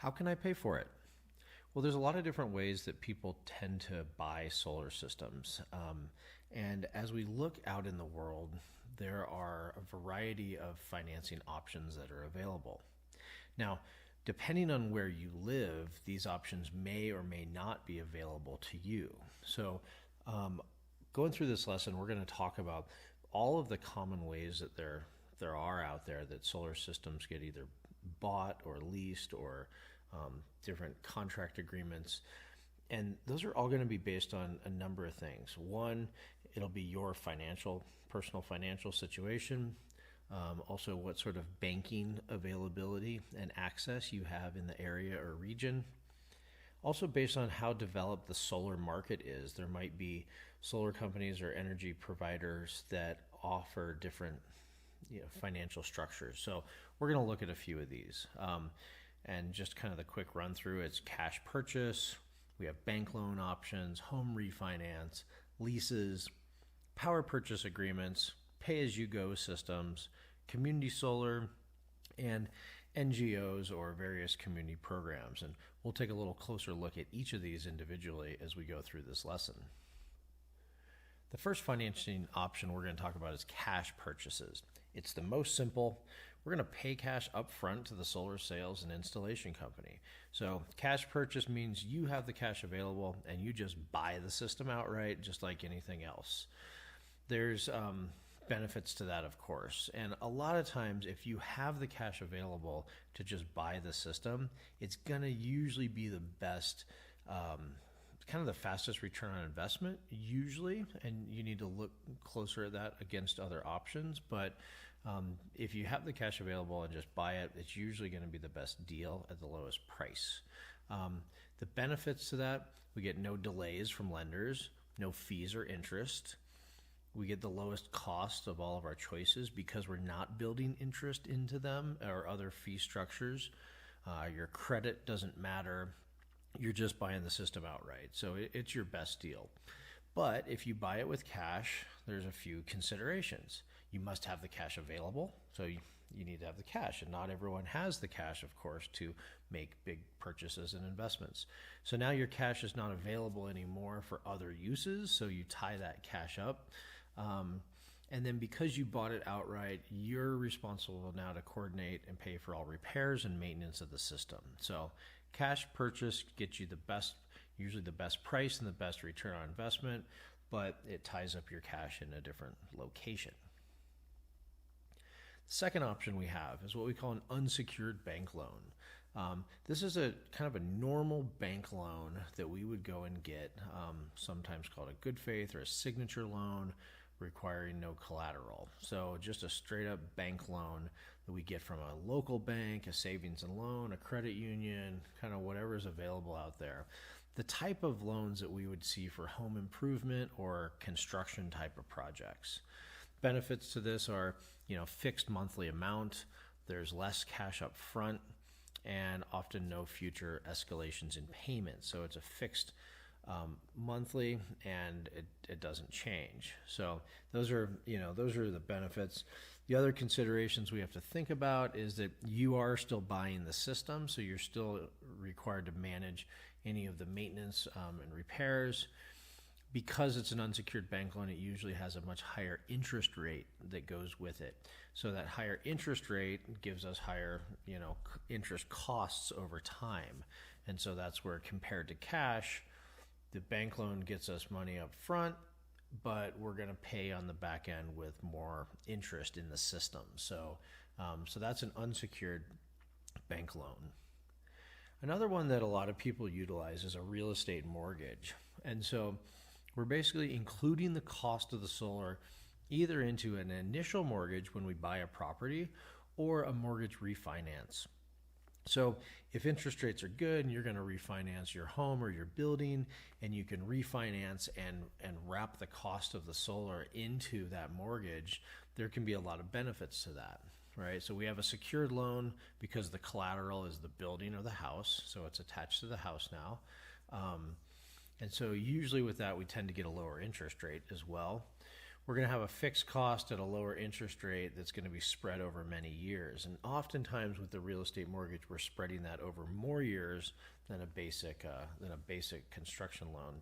How can I pay for it? Well, there's a lot of different ways that people tend to buy solar systems. And as we look out in the world, there are a variety of financing options that are available. Now, depending on where you live, these options may or may not be available to you. So, going through this lesson, we're going to talk about all of the common ways that there are out there that solar systems get either bought or leased or different contract agreements. And those are all going to be based on a number of things. One, it'll be your personal financial situation. Also, what sort of banking availability and access you have in the area or region. Also, based on how developed the solar market is, there might be solar companies or energy providers that offer different financial structures. So we're going to look at a few of these. And just kind of the quick run through, it's cash purchase, we have bank loan options, home refinance, leases, power purchase agreements, pay-as-you-go systems, community solar, and NGOs or various community programs. And we'll take a little closer look at each of these individually as we go through this lesson. The first financing option we're going to talk about is cash purchases. It's the most simple. We're going to pay cash up front to the solar sales and installation company. So cash purchase means you have the cash available and you just buy the system outright, just like anything else. There's benefits to that, of course. And a lot of times, if you have the cash available to just buy the system, it's going to usually be the best, kind of the fastest return on investment, usually. And you need to look closer at that against other options. But if you have the cash available and just buy it, it's usually going to be the best deal at the lowest price. The benefits to that, we get no delays from lenders, no fees or interest. We get the lowest cost of all of our choices because we're not building interest into them or other fee structures. Your credit doesn't matter. You're just buying the system outright. So it's your best deal. But if you buy it with cash, there's a few considerations. You must have the cash available. So you need to have the cash. And not everyone has the cash, of course, to make big purchases and investments. So now your cash is not available anymore for other uses. So you tie that cash up. And then because you bought it outright, you're responsible now to coordinate and pay for all repairs and maintenance of the system. So cash purchase gets you usually the best price and the best return on investment, but it ties up your cash in a different location. The second option we have is what we call an unsecured bank loan. This is a kind of a normal bank loan that we would go and get, sometimes called a good faith or a signature loan, requiring no collateral. So just a straight up bank loan that we get from a local bank, a savings and loan, a credit union, kind of whatever is available out there. The type of loans that we would see for home improvement or construction type of projects. Benefits to this are, fixed monthly amount, there's less cash up front, and often no future escalations in payments. So it's a fixed monthly, and it doesn't change. So those are the benefits. The other considerations we have to think about is that you are still buying the system, so you're still required to manage any of the maintenance and repairs. Because it's an unsecured bank loan, it usually has a much higher interest rate that goes with it. So that higher interest rate gives us higher, interest costs over time. And so that's where, compared to cash, the bank loan gets us money up front, but we're going to pay on the back end with more interest in the system. So that's an unsecured bank loan. Another one that a lot of people utilize is a real estate mortgage. And so we're basically including the cost of the solar either into an initial mortgage when we buy a property or a mortgage refinance. So if interest rates are good and you're going to refinance your home or your building, and you can refinance and wrap the cost of the solar into that mortgage, there can be a lot of benefits to that, right? So we have a secured loan because the collateral is the building or the house, so it's attached to the house now. And so usually with that, we tend to get a lower interest rate as well. we're going to have a fixed cost at a lower interest rate that's going to be spread over many years. And oftentimes with the real estate mortgage, we're spreading that over more years than a basic construction loan.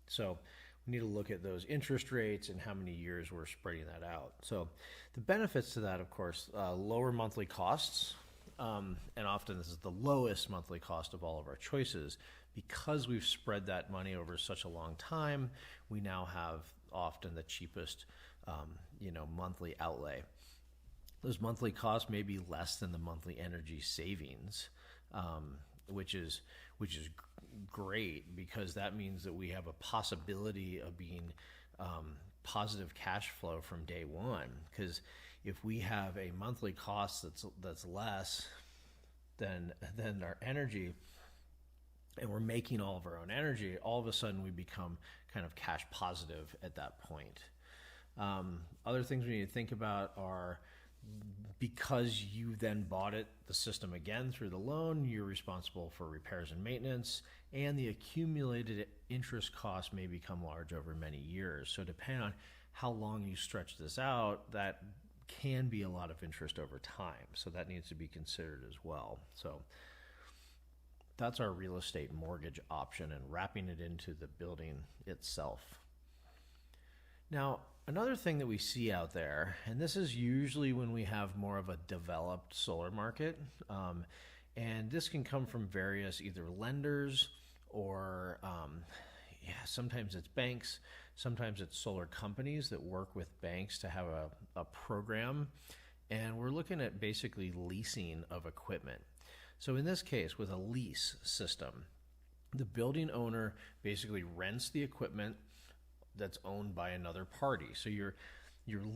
So we need to look at those interest rates and how many years we're spreading that out. So the benefits to that, of course, lower monthly costs. And often this is the lowest monthly cost of all of our choices. Because we've spread that money over such a long time, we now have often the cheapest, monthly outlay. Those monthly costs may be less than the monthly energy savings, which is great, because that means that we have a possibility of being positive cash flow from day one. Because if we have a monthly cost that's less than our energy, and we're making all of our own energy, all of a sudden we become kind of cash positive at that point. Other things we need to think about are, because you then bought the system again through the loan, you're responsible for repairs and maintenance, and the accumulated interest costs may become large over many years. So depending on how long you stretch this out, that can be a lot of interest over time. So that needs to be considered as well. So that's our real estate mortgage option, and wrapping it into the building itself. Now, another thing that we see out there, and this is usually when we have more of a developed solar market, and this can come from various either lenders or sometimes it's banks, sometimes it's solar companies that work with banks to have a program, and we're looking at basically leasing of equipment. So in this case, with a lease system, the building owner basically rents the equipment that's owned by another party. So you're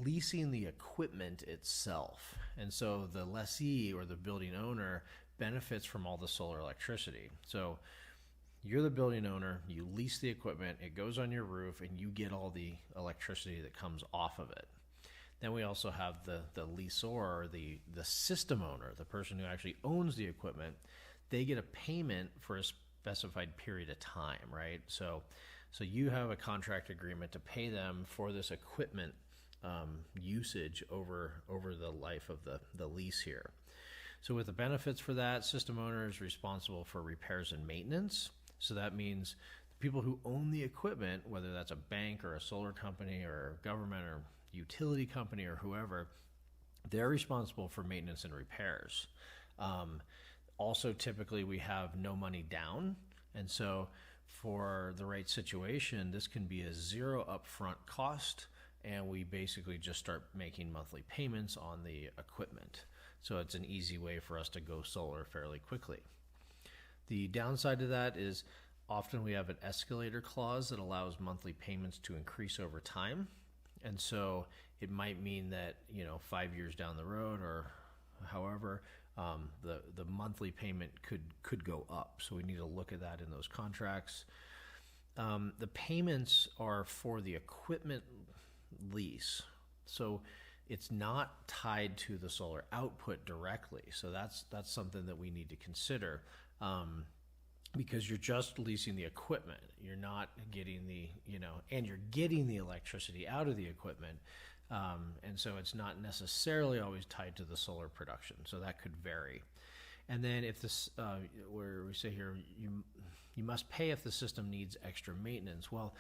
leasing the equipment itself. And so the lessee or the building owner benefits from all the solar electricity. So you're the building owner, you lease the equipment, it goes on your roof, and you get all the electricity that comes off of it. Then we also have the lessor, or the system owner, the person who actually owns the equipment. They get a payment for a specified period of time, right? So you have a contract agreement to pay them for this equipment usage over the life of the lease here. So with the benefits for that, system owner is responsible for repairs and maintenance. So that means the people who own the equipment, whether that's a bank or a solar company or government or utility company or whoever, they're responsible for maintenance and repairs. Also, typically we have no money down, and so for the right situation, this can be a zero upfront cost, and we basically just start making monthly payments on the equipment. So it's an easy way for us to go solar fairly quickly. The downside to that is often we have an escalator clause that allows monthly payments to increase over time. And so it might mean that, 5 years down the road or however, the monthly payment could go up. So we need to look at that in those contracts. The payments are for the equipment lease. So it's not tied to the solar output directly. So that's something that we need to consider. Because you're just leasing the equipment. You're not getting and you're getting the electricity out of the equipment. And so it's not necessarily always tied to the solar production. So that could vary. And then if this, where we say here, you must pay if the system needs extra maintenance. Well,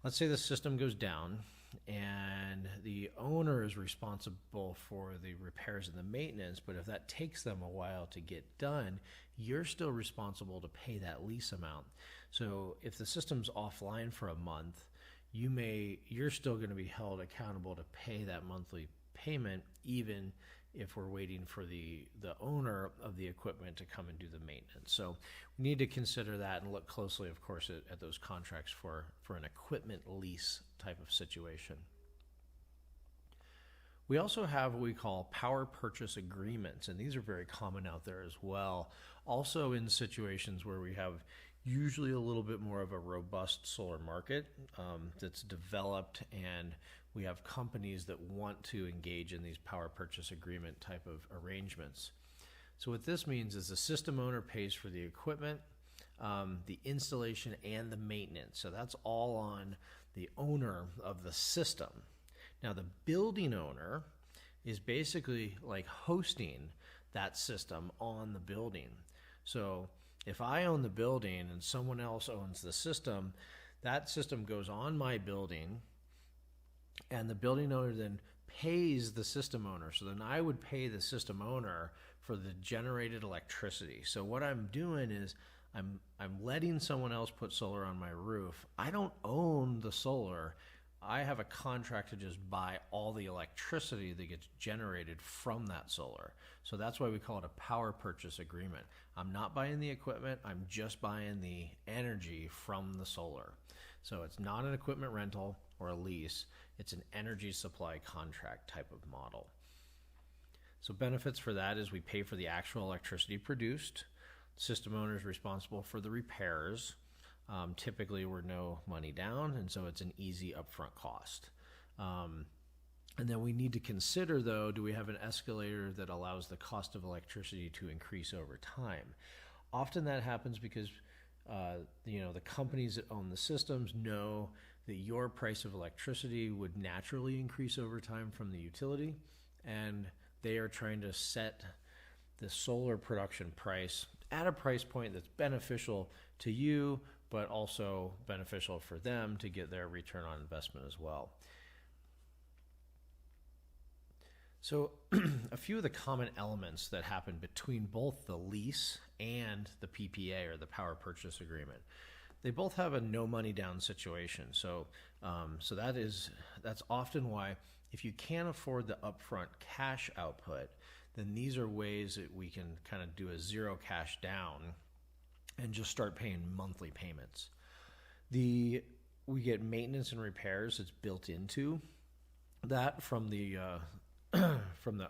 let's say the system goes down and the owner is responsible for the repairs and the maintenance, but if that takes them a while to get done, you're still responsible to pay that lease amount. So if the system's offline for a month, you're still going to be held accountable to pay that monthly payment, even if we're waiting for the owner of the equipment to come and do the maintenance. So we need to consider that and look closely, of course, at those contracts for an equipment lease type of situation. We also have what we call power purchase agreements, and these are very common out there as well. Also in situations where we have usually a little bit more of a robust solar market that's developed, and we have companies that want to engage in these power purchase agreement type of arrangements. So what this means is the system owner pays for the equipment, the installation, and the maintenance. So that's all on the owner of the system. Now, the building owner is basically like hosting that system on the building. So if I own the building and someone else owns the system, that system goes on my building, and the building owner then pays the system owner. So then I would pay the system owner for the generated electricity. So what I'm doing is I'm letting someone else put solar on my roof. I don't own the solar. I have a contract to just buy all the electricity that gets generated from that solar. So that's why we call it a power purchase agreement. I'm not buying the equipment, I'm just buying the energy from the solar. So it's not an equipment rental or a lease, it's an energy supply contract type of model. So benefits for that is we pay for the actual electricity produced. System owner is responsible for the repairs. Typically, we're no money down, and so it's an easy upfront cost. And then we need to consider, though, do we have an escalator that allows the cost of electricity to increase over time? Often that happens because the companies that own the systems know that your price of electricity would naturally increase over time from the utility, and they are trying to set the solar production price at a price point that's beneficial to you, but also beneficial for them to get their return on investment as well. So a few of the common elements that happen between both the lease and the PPA, or the power purchase agreement, they both have a no money down situation. So that's often why, if you can't afford the upfront cash output, then these are ways that we can kind of do a zero cash down and just start paying monthly payments. We get maintenance and repairs that's built into that from the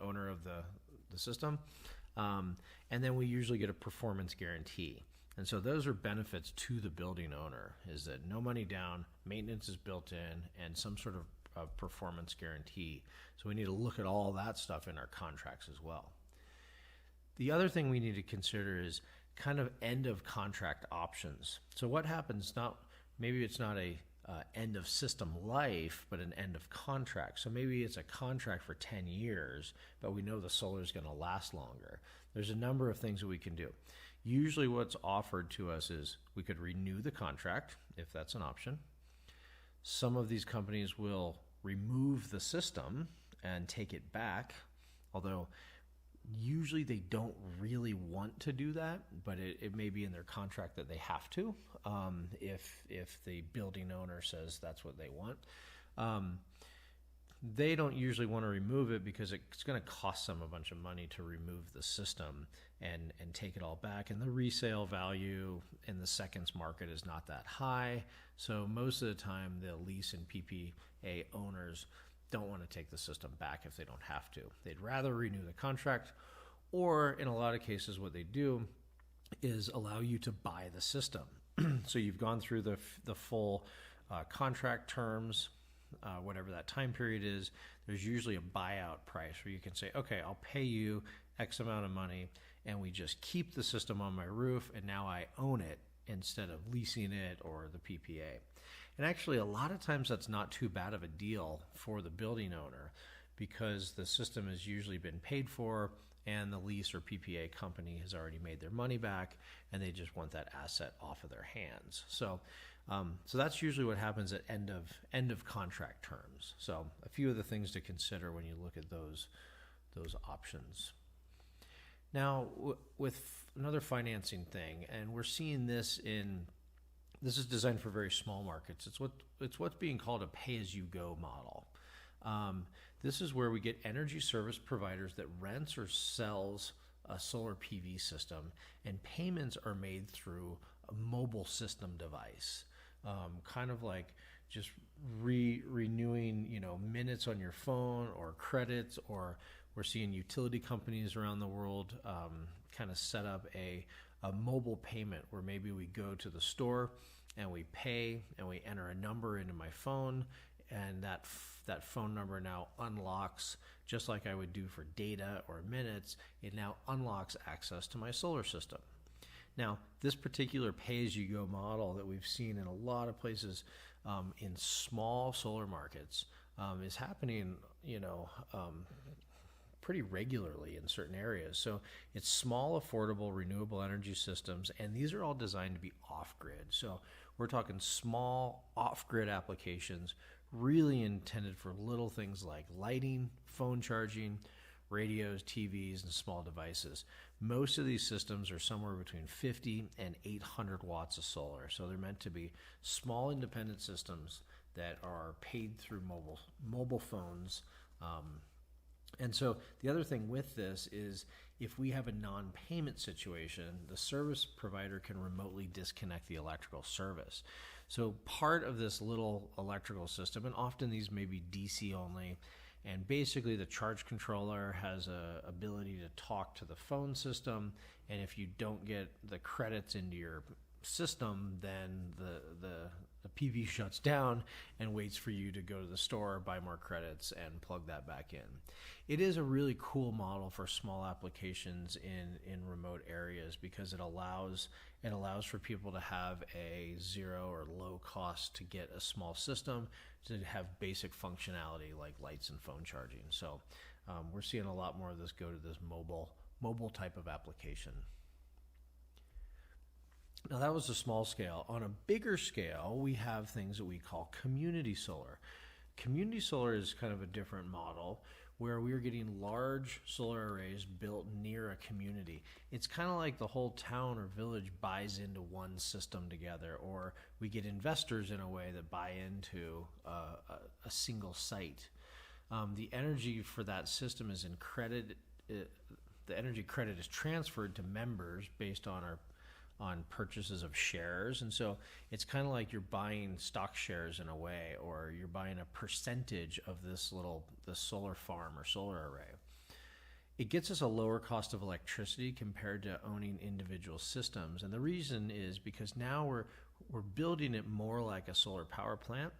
owner of the system, and then we usually get a performance guarantee. And so those are benefits to the building owner, is that no money down, maintenance is built in, and some sort of performance guarantee. So we need to look at all that stuff in our contracts as well. The other thing we need to consider is kind of end of contract options. So what happens, maybe it's not a end of system life, but an end of contract. So maybe it's a contract for 10 years, but we know the solar is going to last longer. There's a number of things that we can do. Usually what's offered to us is we could renew the contract, if that's an option. Some of these companies will remove the system and take it back, although usually they don't really want to do that, but it may be in their contract that they have to, if the building owner says that's what they want. They don't usually want to remove it because it's going to cost them a bunch of money to remove the system and take it all back. And the resale value in the seconds market is not that high. So most of the time, the lease and PPA owners don't want to take the system back if they don't have to. They'd rather renew the contract, or in a lot of cases, what they do is allow you to buy the system. So you've gone through the full contract terms, whatever that time period is. There's usually a buyout price where you can say, okay, I'll pay you X amount of money, and we just keep the system on my roof, and now I own it instead of leasing it or the PPA. And actually, a lot of times that's not too bad of a deal for the building owner, because the system has usually been paid for and the lease or PPA company has already made their money back, and they just want that asset off of their hands. So that's usually what happens at end of contract terms. So a few of the things to consider when you look at those options. Now, with another financing thing, and we're seeing this is designed for very small markets. It's what's being called a pay-as-you-go model. This is where we get energy service providers that rents or sells a solar PV system, and payments are made through a mobile system device, kind of like just renewing, minutes on your phone or credits, or we're seeing utility companies around the world kind of set up a mobile payment where maybe we go to the store and we pay and we enter a number into my phone, and that phone number now unlocks, just like I would do for data or minutes, it now unlocks access to my solar system. Now, this particular pay-as-you-go model that we've seen in a lot of places in small solar markets is happening, pretty regularly in certain areas. So it's small, affordable, renewable energy systems, and these are all designed to be off-grid. So we're talking small off-grid applications, really intended for little things like lighting, phone charging, radios, TVs, and small devices. Most of these systems are somewhere between 50 and 800 watts of solar. So they're meant to be small independent systems that are paid through mobile phones. And so the other thing with this is if we have a non-payment situation, the service provider can remotely disconnect the electrical service. So part of this little electrical system, and often these may be DC only, and basically the charge controller has a ability to talk to the phone system, and if you don't get the credits into your system, then the PV shuts down and waits for you to go to the store, buy more credits, and plug that back in. It is a really cool model for small applications in remote areas because it allows for people to have a zero or low cost to get a small system to have basic functionality like lights and phone charging. So we're seeing a lot more of this go to this mobile type of application. Now that was a small scale. On a bigger scale, we have things that we call community solar. Community solar is kind of a different model where we are getting large solar arrays built near a community. It's kind of like the whole town or village buys into one system together, or we get investors in a way that buy into a single site. The energy for that system is in credit. The energy credit is transferred to members based on purchases of shares. And so it's kind of like you're buying stock shares in a way, or you're buying a percentage of the solar farm or solar array. It gets us a lower cost of electricity compared to owning individual systems. And the reason is because now we're building it more like a solar power plant,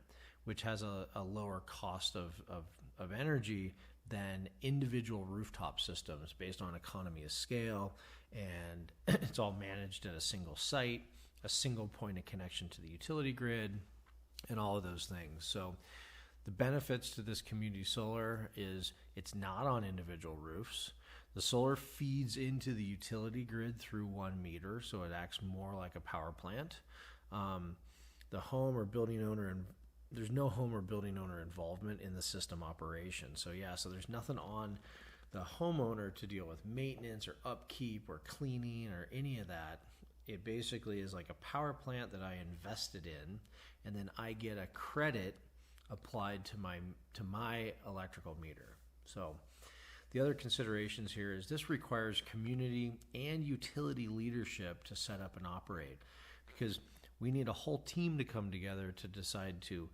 which has a lower cost of energy than individual rooftop systems based on economy of scale, and it's all managed at a single site, a single point of connection to the utility grid, and all of those things. So the benefits to this community solar is it's not on individual roofs. The solar feeds into the utility grid through one meter, so it acts more like a power plant. The home or building owner, there's no home or building owner involvement in the system operation. So there's nothing on the homeowner to deal with maintenance or upkeep or cleaning or any of that. It basically is like a power plant that I invested in, and then I get a credit applied to my electrical meter. So the other considerations here is this requires community and utility leadership to set up and operate, because we need a whole team to come together to decide to,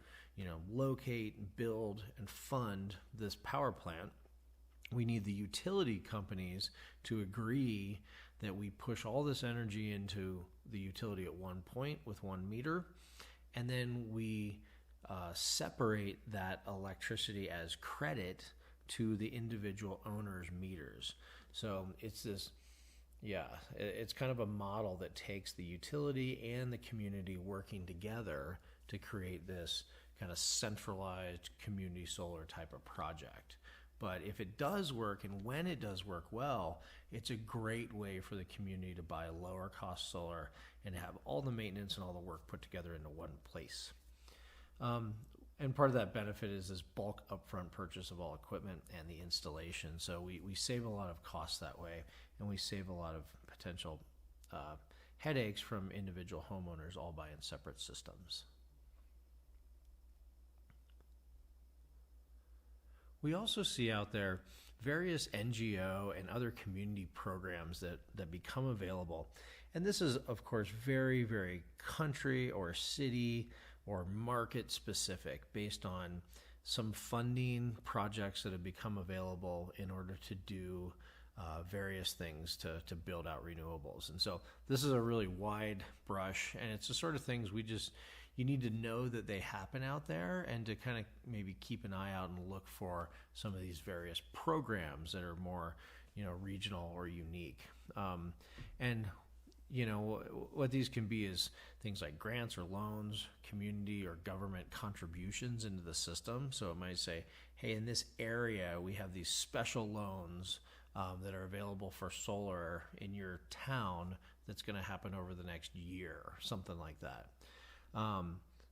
locate, build, and fund this power plant. We need the utility companies to agree that we push all this energy into the utility at one point with one meter, and then we separate that electricity as credit to the individual owner's meters. So it's kind of a model that takes the utility and the community working together to create this kind of centralized community solar type of project. But if it does work, and when it does work well, it's a great way for the community to buy lower cost solar and have all the maintenance and all the work put together into one place. And part of that benefit is this bulk upfront purchase of all equipment and the installation. So we save a lot of costs that way, and we save a lot of potential headaches from individual homeowners all buying separate systems. We also see out there various NGO and other community programs that become available. And this is, of course, very, very country or city or market specific based on some funding projects that have become available in order to do various things to build out renewables. And so this is a really wide brush, and it's the sort of things you need to know that they happen out there, and to kind of maybe keep an eye out and look for some of these various programs that are more, regional or unique. And what these can be is things like grants or loans, community or government contributions into the system. So it might say, hey, in this area, we have these special loans that are available for solar in your town that's going to happen over the next year, something like that.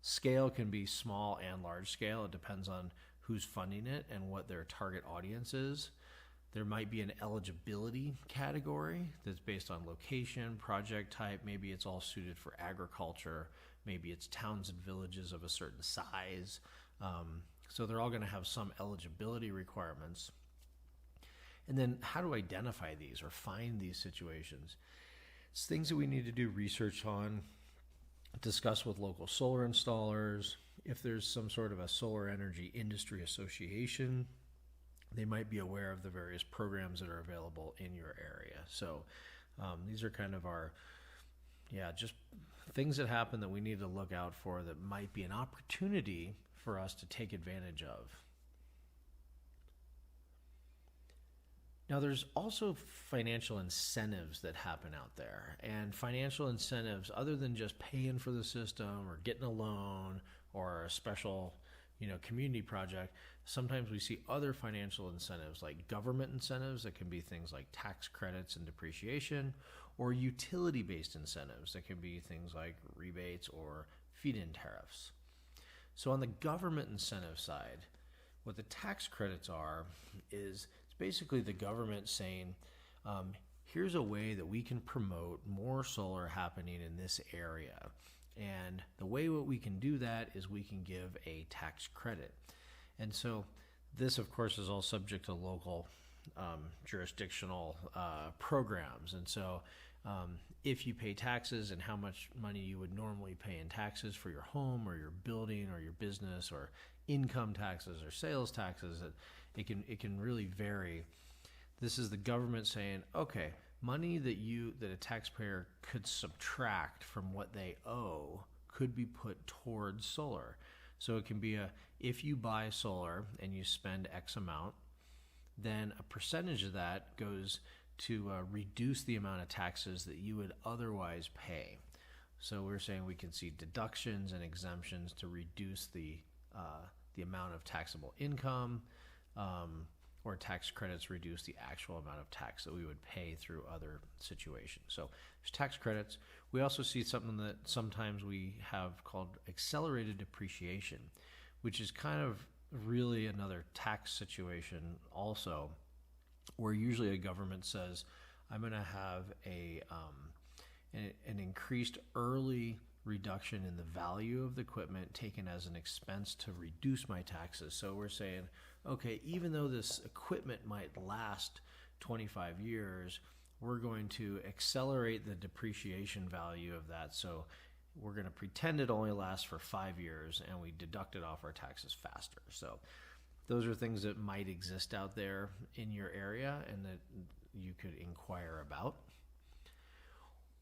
Scale can be small and large scale. It depends on who's funding it and what their target audience is. There might be an eligibility category that's based on location, project type. Maybe it's all suited for agriculture. Maybe it's towns and villages of a certain size. So they're all going to have some eligibility requirements. And then how to identify these or find these situations? It's things that we need to do research on, discuss with local solar installers. If there's some sort of a solar energy industry association, they might be aware of the various programs that are available in your area. So these are kind of our, just things that happen that we need to look out for that might be an opportunity for us to take advantage of. Now, there's also financial incentives that happen out there. And financial incentives, other than just paying for the system or getting a loan or a special community project, sometimes we see other financial incentives like government incentives that can be things like tax credits and depreciation, or utility-based incentives that can be things like rebates or feed-in tariffs. So on the government incentive side, what the tax credits are is it's basically the government saying, here's a way that we can promote more solar happening in this area. And the way what we can do that is we can give a tax credit. And so this, of course, is all subject to local jurisdictional programs. And so if you pay taxes and how much money you would normally pay in taxes for your home or your building or your business or income taxes or sales taxes, it can really vary. This is the government saying, okay, money that a taxpayer could subtract from what they owe could be put towards solar. So it can be if you buy solar and you spend X amount, then a percentage of that goes to reduce the amount of taxes that you would otherwise pay. So we're saying we can see deductions and exemptions to reduce the amount of taxable income, or tax credits reduce the actual amount of tax that we would pay through other situations. So there's tax credits. We also see something that sometimes we have called accelerated depreciation, which is kind of really another tax situation also, where usually a government says, I'm going to have an increased early reduction in the value of the equipment taken as an expense to reduce my taxes. So we're saying, okay, even though this equipment might last 25 years, we're going to accelerate the depreciation value of that. So we're going to pretend it only lasts for 5 years and we deduct it off our taxes faster. So those are things that might exist out there in your area and that you could inquire about.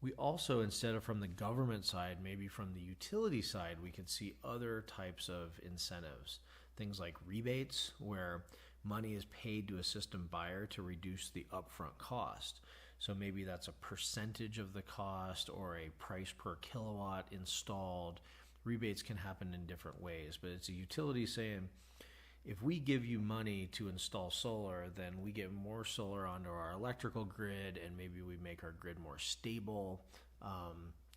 We also, instead of from the government side, maybe from the utility side, we could see other types of incentives. Things like rebates, where money is paid to a system buyer to reduce the upfront cost. So maybe that's a percentage of the cost or a price per kilowatt installed. Rebates can happen in different ways, but it's a utility saying, if we give you money to install solar, then we get more solar onto our electrical grid and maybe we make our grid more stable.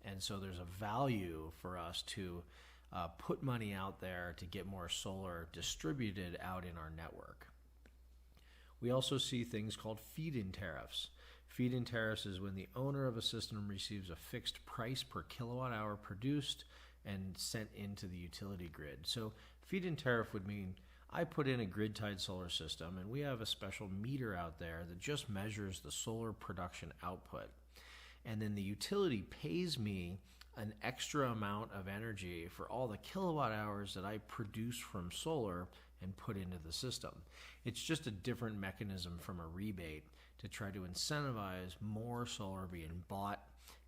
And so there's a value for us to put money out there to get more solar distributed out in our network. We also see things called feed-in tariffs. Feed-in tariffs is when the owner of a system receives a fixed price per kilowatt hour produced and sent into the utility grid. So feed-in tariff would mean I put in a grid-tied solar system and we have a special meter out there that just measures the solar production output. And then the utility pays me an extra amount of energy for all the kilowatt hours that I produce from solar and put into the system. It's just a different mechanism from a rebate to try to incentivize more solar being bought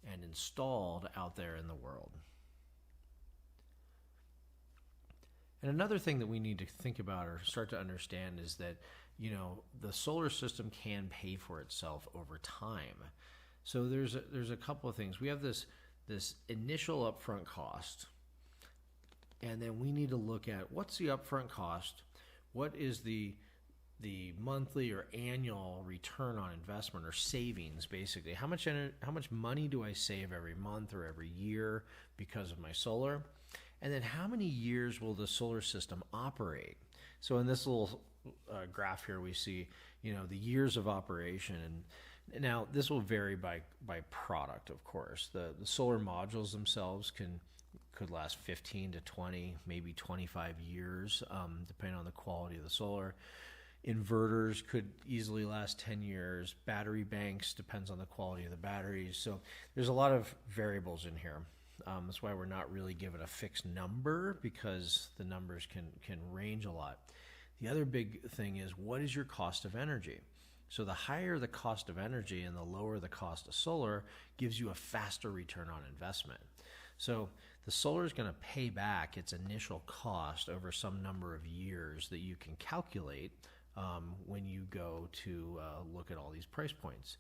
and installed out there in the world. And another thing that we need to think about or start to understand is that, the solar system can pay for itself over time. So there's a couple of things. We have this initial upfront cost, and then we need to look at what's the upfront cost, what is the monthly or annual return on investment or savings, basically. How much money do I save every month or every year because of my solar? And then how many years will the solar system operate? So in this little graph here, we see, the years of operation. And now this will vary by product, of course. The solar modules themselves could last 15 to 20, maybe 25 years, depending on the quality of the solar. Inverters could easily last 10 years. Battery banks depends on the quality of the batteries. So there's a lot of variables in here. That's why we're not really given a fixed number, because the numbers can range a lot. The other big thing is, what is your cost of energy? So the higher the cost of energy and the lower the cost of solar gives you a faster return on investment. So the solar is going to pay back its initial cost over some number of years that you can calculate when you go to look at all these price points.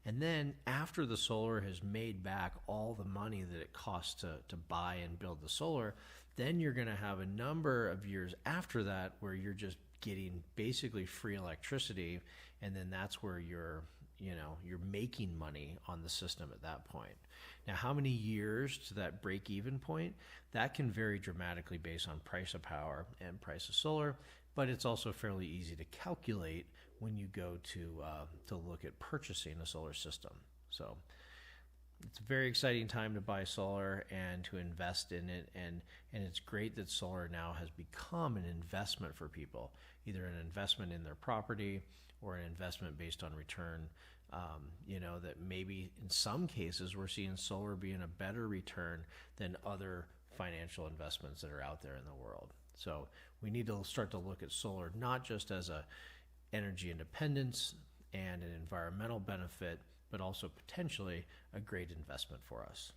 And then after the solar has made back all the money that it costs to buy and build the solar, then you're going to have a number of years after that where you're just getting basically free electricity, and then that's where you're making money on the system at that point. Now, how many years to that break-even point? That can vary dramatically based on price of power and price of solar, but it's also fairly easy to calculate when you go to look at purchasing a solar system. So it's a very exciting time to buy solar and to invest in it, and it's great that solar now has become an investment for people, either an investment in their property or an investment based on return. That maybe in some cases we're seeing solar being a better return than other financial investments that are out there in the world. So we need to start to look at solar not just as a energy independence and an environmental benefit, but also potentially a great investment for us.